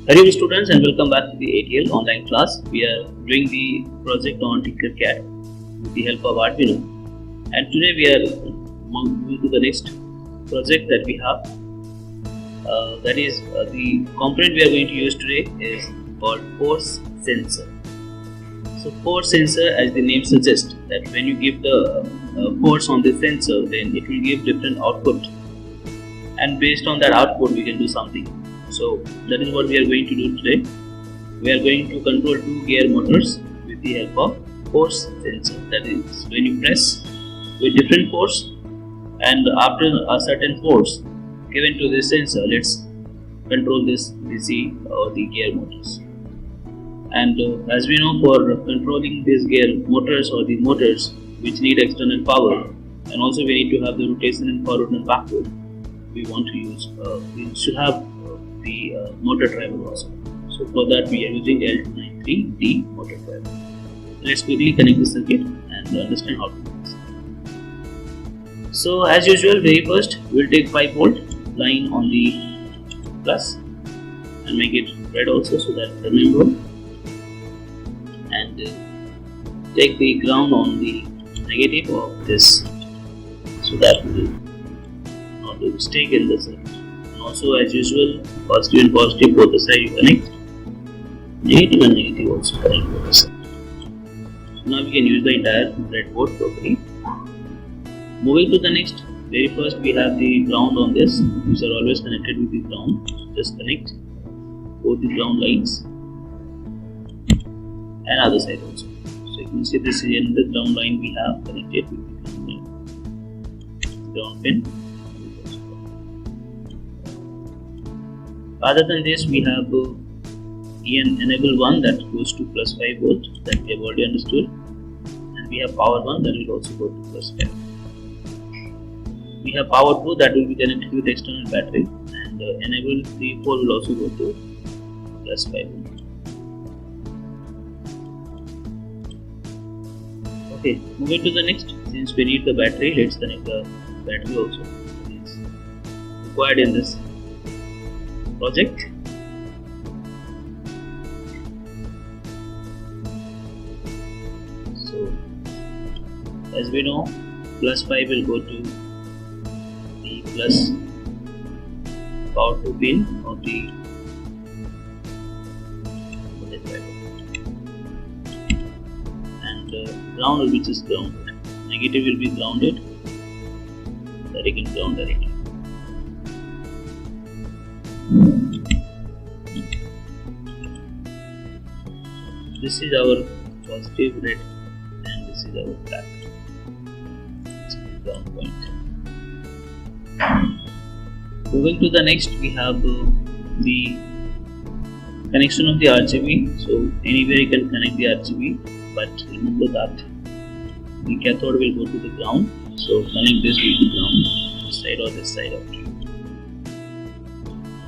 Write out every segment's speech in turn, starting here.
Hello students and welcome back to the ATL online class. We are doing the project on TinkerCad with the help of Arduino, and today we are moving to the next project that we have. That is the component we are going to use today is called force sensor. So force sensor, as the name suggests, that when you give the force on the sensor, then it will give different output, and based on that output we can do something. So that is what we are going to do today. We are going to control two gear motors with the help of force sensor. That is, when you press with different force, and after a certain force given to this sensor, let's control this DC or the gear motors. And as we know, for controlling these gear motors or the motors which need external power, and also we need to have the rotation and forward and backward, we want to use we should have the motor driver also. So for that we are using L293D motor driver. Let's quickly connect the circuit and understand how to do this. So as usual, very first we will take 5 volt line on the plus and make it red also, so that remember, and take the ground on the negative of this, so that we will not do mistake in the circuit. Also, as usual, positive and positive both the side you connect, negative and negative also connect both the side. So now we can use the entire breadboard properly. Moving to the next, very first we have the ground on this, which are always connected with the ground. So just connect both the ground lines and other side also. So you can see this is another ground line we have connected with the ground pin. Other than this, we have enable 1 that goes to plus 5 volt, that we have already understood, and we have power 1 that will also go to plus 5. We have power 2 that will be connected with external battery, and enable 3, 4 will also go to plus 5 volt. Okay, moving to the next, since we need the battery, let's connect the battery also. It's required in this project. So as we know, plus 5 will go to the plus power 2 pin of the and ground will be just grounded. Negative will be grounded, that you can ground directly. This is our positive red and this is our black. This is the ground point. Moving to the next, we have the connection of the RGB. So anywhere you can connect the RGB, but remember that the cathode will go to the ground. So connect this with the ground, this side or this side of it.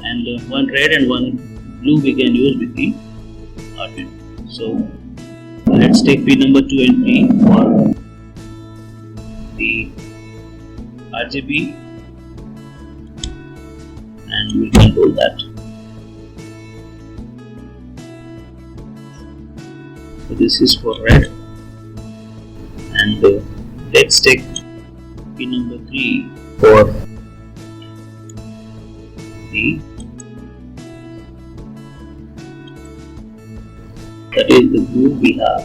And one red and one blue we can use with the Arduino. So let's take pin number 2 and 3 for the RGB, and we will control that. So this is for red, and let's take pin number 3 for the, that is the blue we have.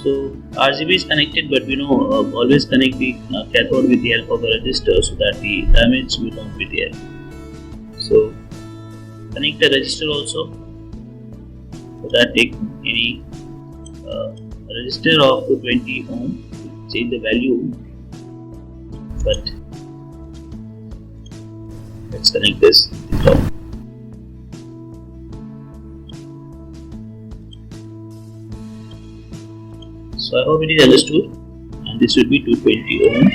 So RGB is connected, but we know always connect the cathode with the help of a resistor, so that the damage will not be there. So connect the resistor also, so that take any resistor of 20 ohm, change the value, but let's connect this to the ground. So I hope it is understood, and this will be 220 ohm.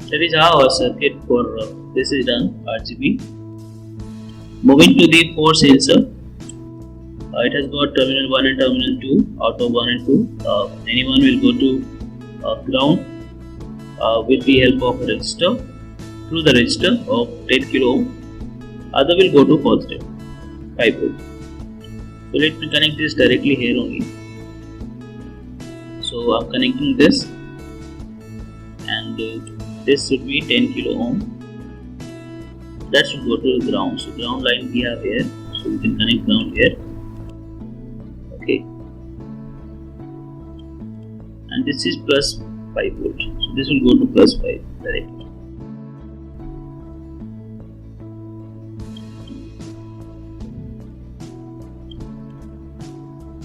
That is how our circuit for this is done, RGB. Moving to the force sensor, it has got terminal 1 and terminal 2. Out of 1 and 2, anyone will go to ground, with the help of a resistor through the resistor of 10 kilo ohm. Other will go to positive 5 volt. So let me connect this directly here only. So I'm connecting this, and this should be 10 kilo ohm. That should go to the ground. So ground line we have here. So we can connect ground here. Okay. And this is plus 5 volt. So this will go to plus 5 directly.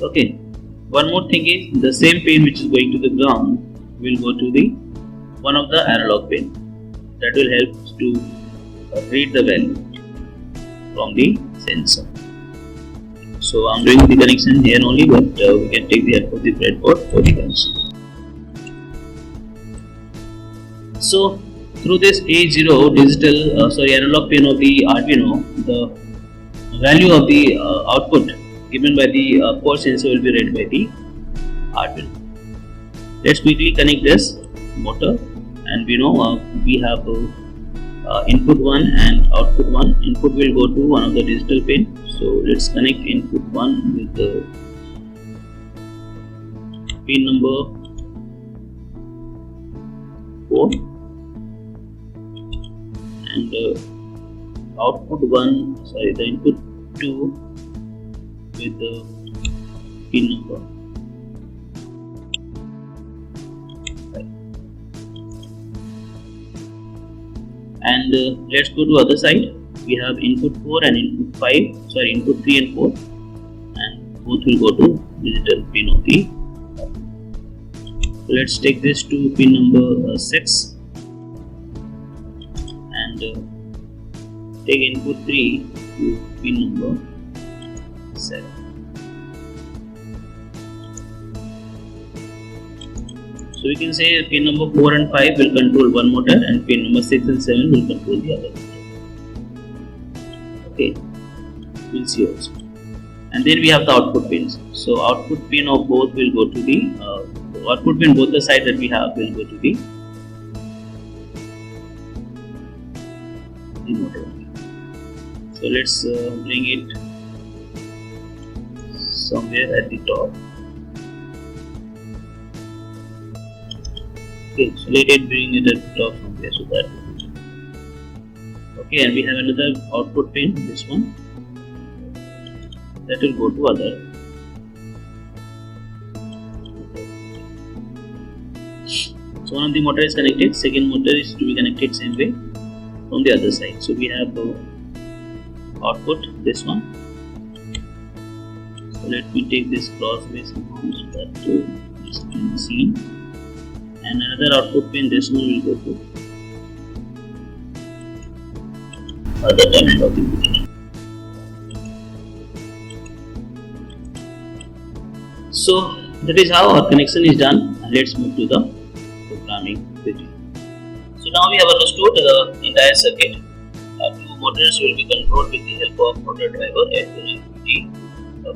Okay. One more thing is, the same pin which is going to the ground will go to the one of the analog pin. That will help to read the value from the sensor. So I'm doing the connection here only, but we can take the help of the breadboard for the connection. So through this A0 digital analog pin of the Arduino, the value of the output given by the port sensor will be read by the Arduino. Let's quickly connect this motor, and we know we have input 1 and output 1. Input will go to one of the digital pin. So let's connect input 1 with the pin number 4, and output 1, the input 2 with the pin number 5. And let's go to other side. We have input 4 and input 5, input 3 and 4, and both will go to digital pin of the. So let's take this to pin number 6, and take input 3 to pin number 7. So we can say pin number 4 and 5 will control one motor, and pin number 6 and 7 will control the other motor. Okay, we'll see also. And then we have the output pins. So output pin of both will go to the output pin, both the sides that we have will go to the motor. So let's bring it somewhere at the top. Okay, so let it bring it at the top somewhere, so that. Okay, and we have another output pin, this one, that will go to other. So one of the motor is connected, second motor is to be connected same way from the other side. So we have output, this one. So let me take this crossways somehow so that this can be seen. And another output pin, this one will go to other terminal of the motor. So that is how our connection is done. Let's move to the programming video. So now we have understood the entire circuit. Two motors will be controlled with the help of motor driver L293D. The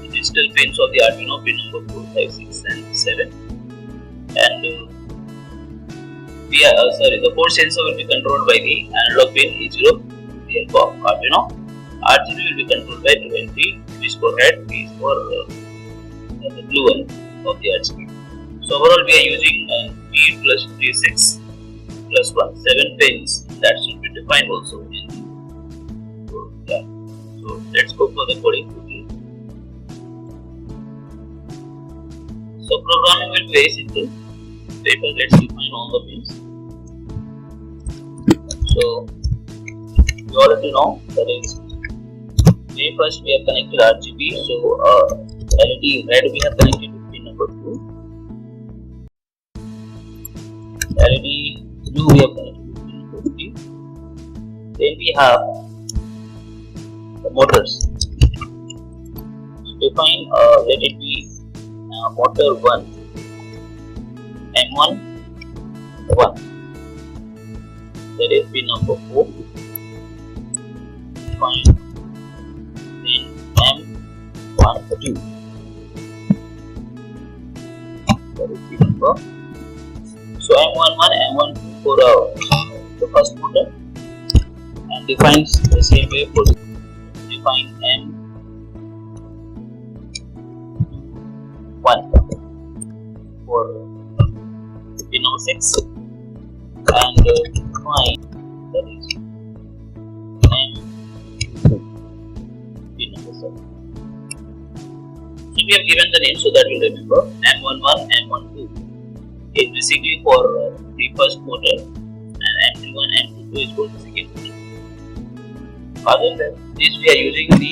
digital pins of the Arduino, pin number 4, 5, 6 and 7. And the port sensor will be controlled by the analog pin A0 with the help of Arduino. RGB will be controlled by 2 and 3. P is for red, P is for the blue one of the RGB. So overall we are using 3 plus 3, 6 plus 1, 7 pins. That should be defined also in the code. Yeah. So let's go for the coding quickly. So programming will be very simple. Let's define all the pins. So you already know that is first we have connected RGB. So LED red we have connected to pin number 2. LED blue we have connected to pin number 3. Then we have the motors. So define let it be motor 1, M1 1, that is pin number 4. Define then M1 2, that is pin number So M11, M12 for the first motor, and defines the same way for define M1 for pin number 6, and define that is M2 pin number 7. So we have given the name so that we remember. M11, M12 is basically for the first motor, and M21, M22 is for the second motor. Other than this, we are using the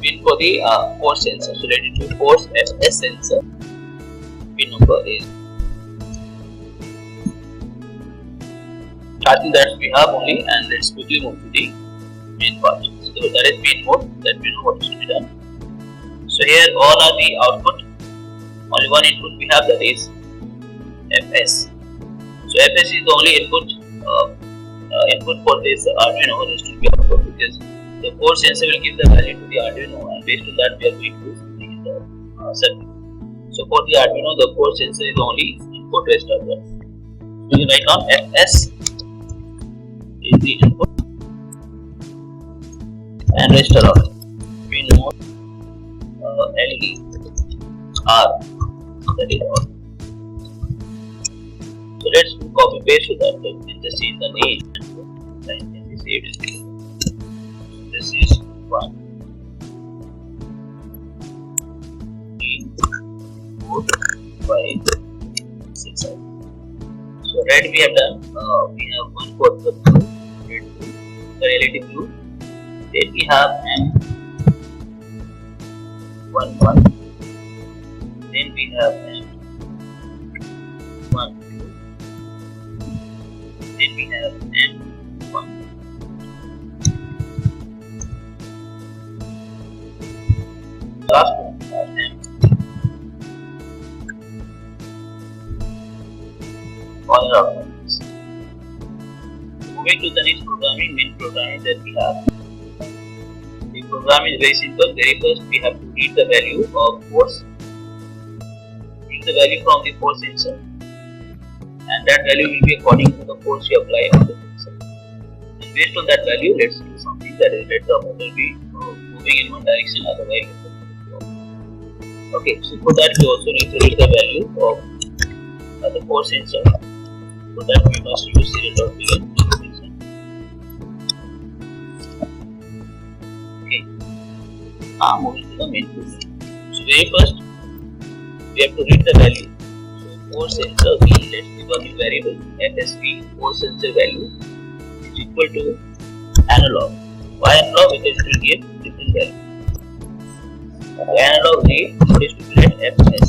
pin for the force sensor. So let it be force FS sensor. Pin number is. I think that we have only, and let's quickly move to the main part. So that is main mode, that we know what is to be done. So here all are the output. Only one input we have, that is Fs. So Fs is the only input for this Arduino. This should be output because the force sensor will give the value to the Arduino, and based on that we are going to use the circuit. So for the Arduino, the force sensor is only input, rest of that. So we write down Fs is the input, and rest are all pin mode LE R, that is all. So let's copy paste to that. So just change the name and can be saved. This is 1, 3, 4, 5, 6, 7. So red we have done. We have one for the blue, red blue, the relative blue. Then we have M11. Then we have M12. Then we have M1. Last one we have M. All are outputs. Moving to the next programming, main programming that we have. The program is very simple. Very first we have to read the value of force. Read the value from the force sensor, and that value will be according to the force you apply on the sensor. And based on that value, let's do something, that is, let the motor be moving in one direction, otherwise. Okay, so for that we also need to read the value of the force sensor. For that we must use serial.begin. Okay, now moving to the main program. So very first we have to read the value. Force sensor V, let's give a new variable FSV, force sensor value is equal to analog. Why analog? Because it will give different value. So analog read is to create Fs,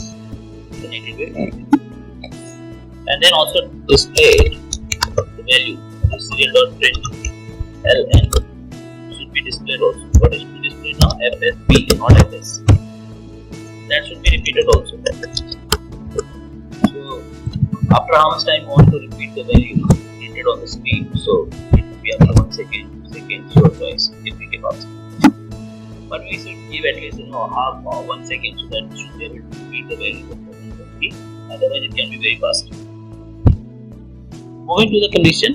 the negative value, and then also display the value. The serial.print ln should be displayed also. What is to be displayed now? FSV, not Fs. That should be repeated also. After how much time you want to repeat the value printed on the screen, so it will be after 1 second, 2 seconds, or twice if we can ask. But we should give at least half or 1 second so that we should be able to repeat the value of the screen. Otherwise it can be very fast. Moving to the condition,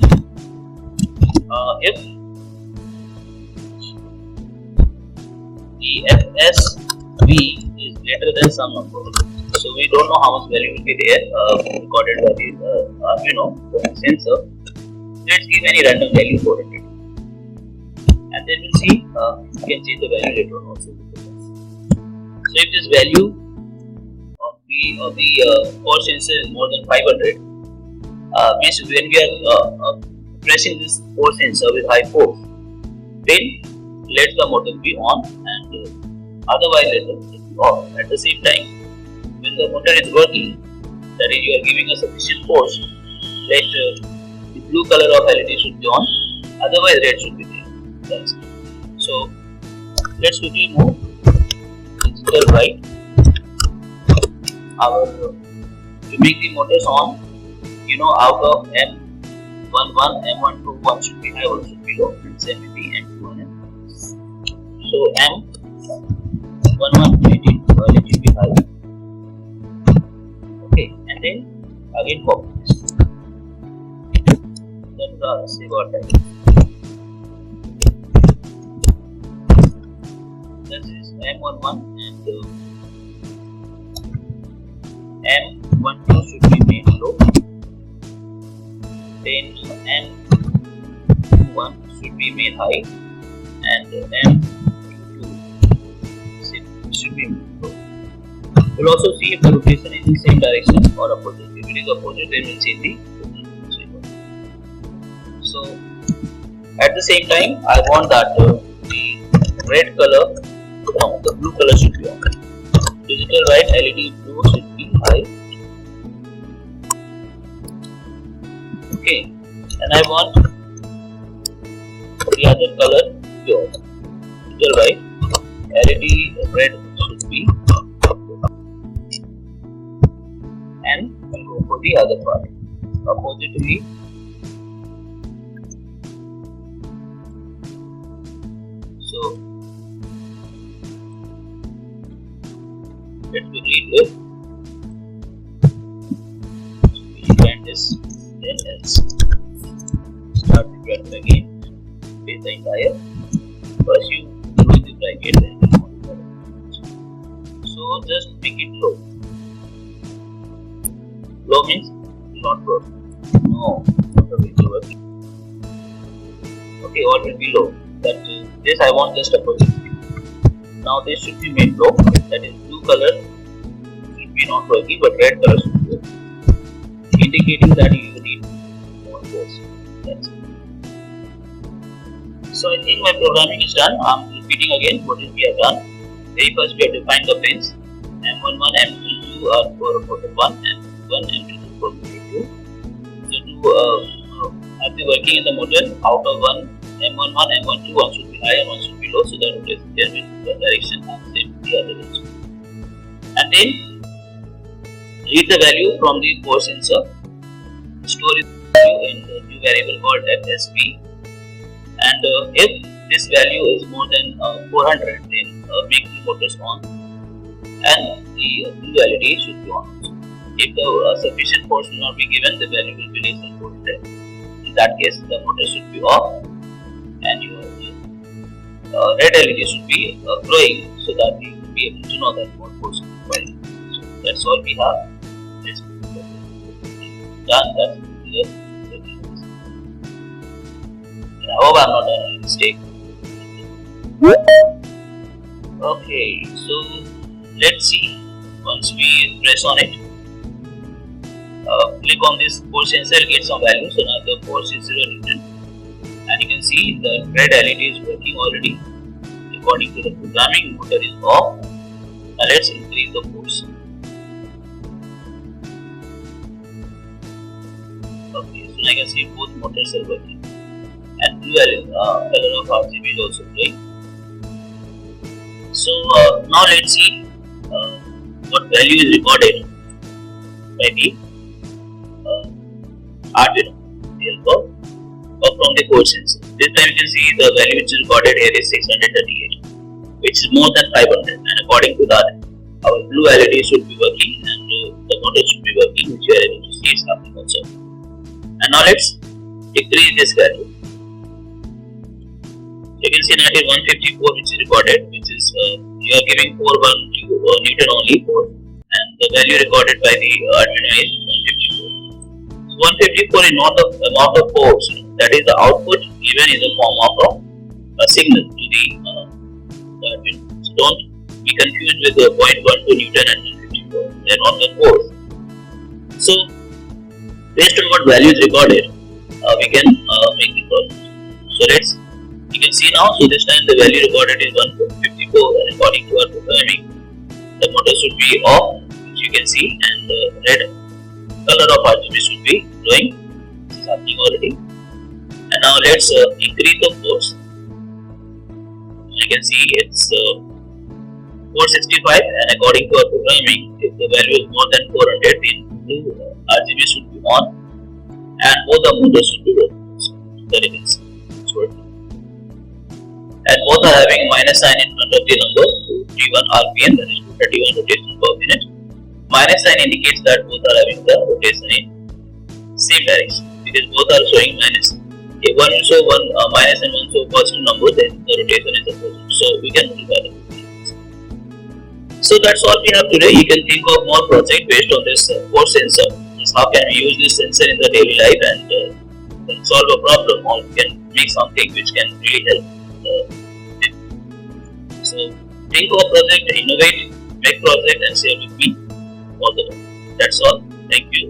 if the FSV is greater than some number, so we don't know how much value will be there recorded by the sensor. Let's give any random value for it, and then we'll see we can change the value later on also. So if this value of the force sensor is more than 500, means when we are pressing this force sensor with high force, then let the motor be on, and otherwise let the motor be off. At the same time, when the motor is working, that is, you are giving a sufficient force, let the blue color of LED should be on, otherwise red should be there. That's it. So let's quickly move digital right. To make the motors on, out of M11, M12, one should be high, one should be low, and same with the M2 and M. So M11 let it be high. Okay, and then again copy this. That is our save our time. This is M11 and M12 should be made low. Then M1 should be made high and M22 should be made low. We'll also see if the rotation is in the same direction or opposite. If it is opposite, then we'll change the shape. So at the same time, I want that the red color, no, the blue color should be on. Digital white LED blue should be high. Okay, and I want the other color to be on. Digital white LED red should be, and we'll go for the other part oppositely. So let me read it. We find this, then else. Start the bracket again. Paste the entire. First you close the bracket, then you modify it. So just make it low. Low means not work. No, not a way to work. Okay, all will be low. That this I want just opposite. Now this should be made low. That is blue color should be not working, but red color should be working, indicating that you need more force. That's it. So I think my programming is done. I'm repeating again what we have done. Very first we have defined the pins. M11, M22 are for port 1, M21, M22 for port 2. So to have the working in the model, out of one M11, M12, one should be high and one should be low, so that rotation there in the direction and same the other direction. And then read the value from the core sensor, store the value in the new variable called FSP, and if this value is more than 400, then make the motors on and the blue LED should be on. If the sufficient force will not be given, the value will be less than 400. In that case, the motor should be off and your red LED should be glowing, so that we will be able to know that what force is required. So that's all we have. Let's done. That's clear. I hope I'm not done any mistake. Okay, so let's see. Once we press on it, click on this force sensor, get some value. So now the force is 0 Newton, and you can see the red LED is working already. According to the programming, motor is off. Now let's increase the force. Okay, so I can see both motors are working, and blue color of RGB is also playing. So now let's see what value is recorded by the Arduino or from the core sensor. This time you can see the value which is recorded here is 638, which is more than 500, and according to that, our blue LED should be working and the motor should be working, which you are able to see is happening also. And now let's decrease this value. You can see that is 154 which is recorded, which is you are giving 4 Newton only for, and the value recorded by the Arduino is 154. So 154 is not the amount of force, that is the output given in the form of a signal to the Arduino. So don't be confused with the 0.12 Newton and 154. They are not the force. So based on what value is recorded, we can make the process. So you can see now. So this time the value recorded is 154, and according to our programming, the motor should be off, which you can see, and the red color of RGB should be glowing. This is happening already. And now let's increase the force. You can see it's 465, and according to our programming, if the value is more than 400, then blue RGB should be on, and both the motors should be working. So there it is. It's working. And both are having minus sign in front of the number 231 RPM, that is 231 rotations per minute. minus sign indicates that both are having the rotation in same direction, because both are showing minus. If one will show one minus and one show positive number, then the rotation is opposite. So we can modify the rotation. So that's all we have today. You can think of more project based on this force sensor. How can we use this sensor in the daily life and solve a problem, or we can make something which can really help. So think of project, innovate, make project, and share with me all the time. That's all. Thank you.